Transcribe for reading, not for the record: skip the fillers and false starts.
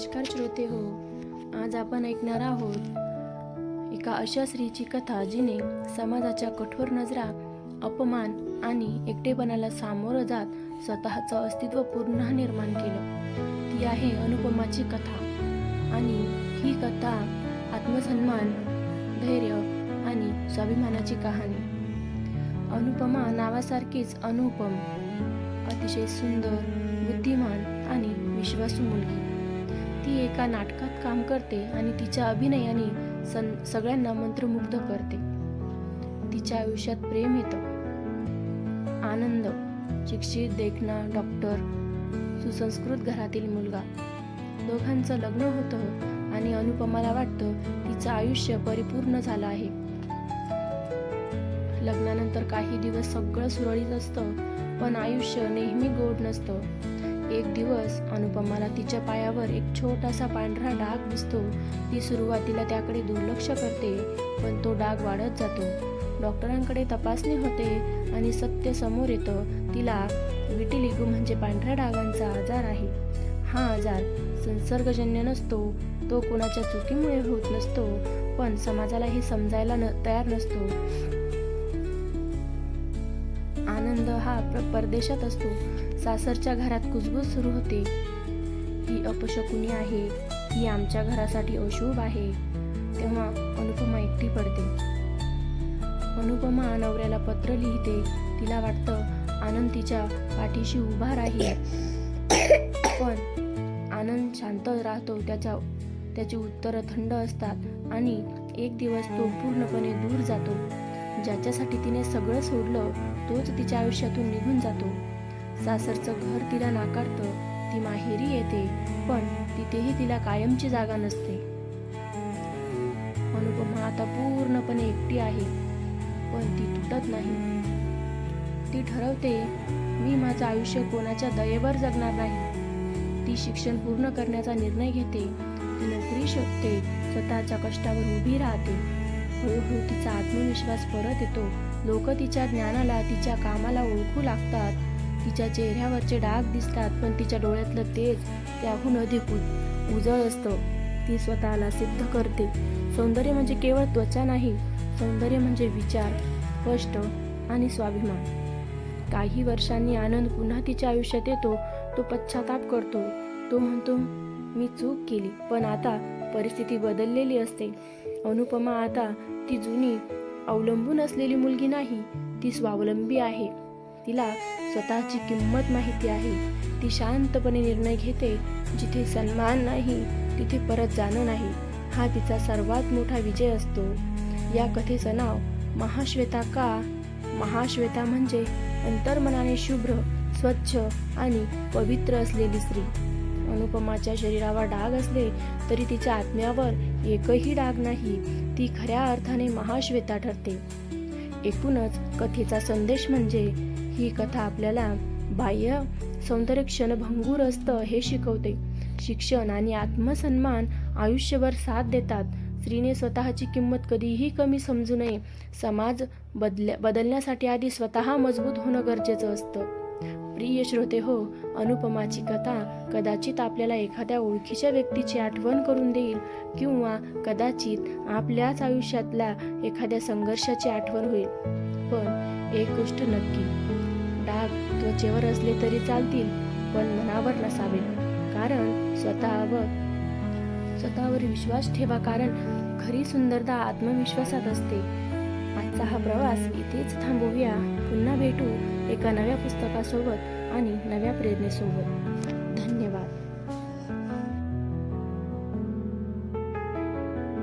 नमस्कार श्रोते हो. आज आपण ऐकणार आहोत एका अशा स्त्रीची कथा जिने समाजाच्या कठोर नजरा, अपमान आणि एकटेपणाला सामोरं जात स्वतःचं अस्तित्व पुन्हा निर्माण केलं. ती आहे अनुपमाची कथा. आणि ही कथा आत्मसन्मान, धैर्य आणि स्वाभिमानाची कहाणी. अनुपमा नावासारखीच अनुपम, अतिशय सुंदर, बुद्धिमान आणि विश्वासू मुलगी. ती एका नाटकात काम करते आणि तिच्या अभिनयाने सगळ्यांना मंत्रमुग्ध करते. तिच्या आयुष्यात प्रेम येतं, आनंद, शिक्षित, देखणा, डॉक्टर, सुसंस्कृत घरातील मुलगा. दोघांचं लग्न होतं आणि अनुपमाला वाटतं तिचं आयुष्य परिपूर्ण झालं आहे. लग्नानंतर काही दिवस सगळं सुरळीत असतं, पण आयुष्य नेहमी गोड नसतं. एक दिवस अनुपमाला तिच्या पायावर एक छोटासा पांढरा डाग दिसतो. ती सुरुवातीला त्याकडे दुर्लक्ष करते, पण तो डाग वाढत जातो. डॉक्टरांकडे तपासणी होते आणि सत्य समोर येतं. तिला विटिलिगो म्हणजे पांढऱ्या डागांचा आजार आहे. हा आजार संसर्गजन्य नसतो, तो कोणाच्या चुकीमुळे होत नसतो, पण समाजाला हे समजायला तयार नसतो. आनंद हा परदेशात असतो. सासरच्या घरात कुजबूज सुरू होते. ही अपशकुनी आहे, ही आमच्या घरासाठी अशुभ आहे. तेव्हा अनुपमा एकटी पडते. अनुपमा नवऱ्याला पत्र लिहिते. तिला वाटतं आनंद तिच्या पाठीशी उभा राहील, पण आनंद शांत राहतो. त्याची उत्तरं थंड असतात आणि एक दिवस तो पूर्णपणे दूर जातो. ज्याच्यासाठी तिने सगळं सोडलं तोच तिच्या आयुष्यातून निघून जातो. सासरचं घर तिला नाकारतं. ती माहेरी येते, पण तिथेही तिला कायमची जागा नसते. अनुपमा आता पूर्णपणे एकटी आहे, पण ती तुटत नाही. ती ठरवते, मी माझं आयुष्य कोणाच्या दयेवर जगणार नाही. ती शिक्षण पूर्ण करण्याचा निर्णय घेते. ती नोकरी शोधते, स्वतःच्या कष्टावर उभी राहते. हळूहळू तिचा आत्मविश्वास परत येतो. लोक तिच्या ज्ञानाला, तिच्या कामाला ओळखू लागतात. तिच्या चेहऱ्यावरचे डाग दिसतात, पण तिच्या डोळ्यातलं तेज त्याहून अधिक उजळ असतं. ती स्वतःला सिद्ध करते. सौंदर्य म्हणजे केवळ त्वचा नाही, सौंदर्य म्हणजे विचार, कष्ट आणि स्वाभिमान. काही वर्षांनी आनंद पुन्हा तिच्या आयुष्यात येतो. तो पश्चाताप करतो. तो म्हणतो, मी चूक केली, पण आता परिस्थिती बदललेली असते. अनुपमा आता ती जुनी अवलंबून असलेली मुलगी नाही, ती स्वावलंबी आहे. तिला स्वतःची किंमत माहिती आहे. ती शांतपणे निर्णय घेते. जिथे सन्मान नाही तिथे परत जाणं नाही, हा तिचा सर्वात मोठा विजय असतो. या कथेचं नाव महाश्वेता का? महाश्वेता म्हणजे अंतर्मनाने शुभ्र, स्वच्छ आणि पवित्र असलेली स्त्री. अनुपमाच्या शरीरावर डाग असले तरी तिच्या आत्म्यावर एकही डाग नाही. ती खऱ्या अर्थाने महाश्वेता ठरते. एकूणच कथेचा संदेश म्हणजे ही कथा आपल्याला बाह्य सौंदर्य क्षणभंगूर असतं हे शिकवते. शिक्षण आणि आत्मसन्मान आयुष्यभर साथ देतात. स्त्रीने स्वतःची किंमत कधीही कमी समजू नये. समाज बदलण्यासाठी आधी स्वतः मजबूत होणं गरजेचं असतं. प्रिय श्रोते हो, अनुपमाची कथा कदाचित आपल्याला एखाद्या ओळखीच्या व्यक्तीची आठवण करून देईल, किंवा कदाचित आपल्याच आयुष्यातल्या एखाद्या संघर्षाची आठवण होईल. पण एक गोष्ट नक्की, डाग त्वचेवर असले तरी चालतील, पण मनावर नसावे. कारण स्वतःवर विश्वास ठेवा, कारण खरी सुंदरता आत्मविश्वासात असते. आजचा हा प्रवास इथेच थांबवूया. पुन्हा भेटू एका नव्या पुस्तकासोबत आणि नव्या प्रेरणेसोबत.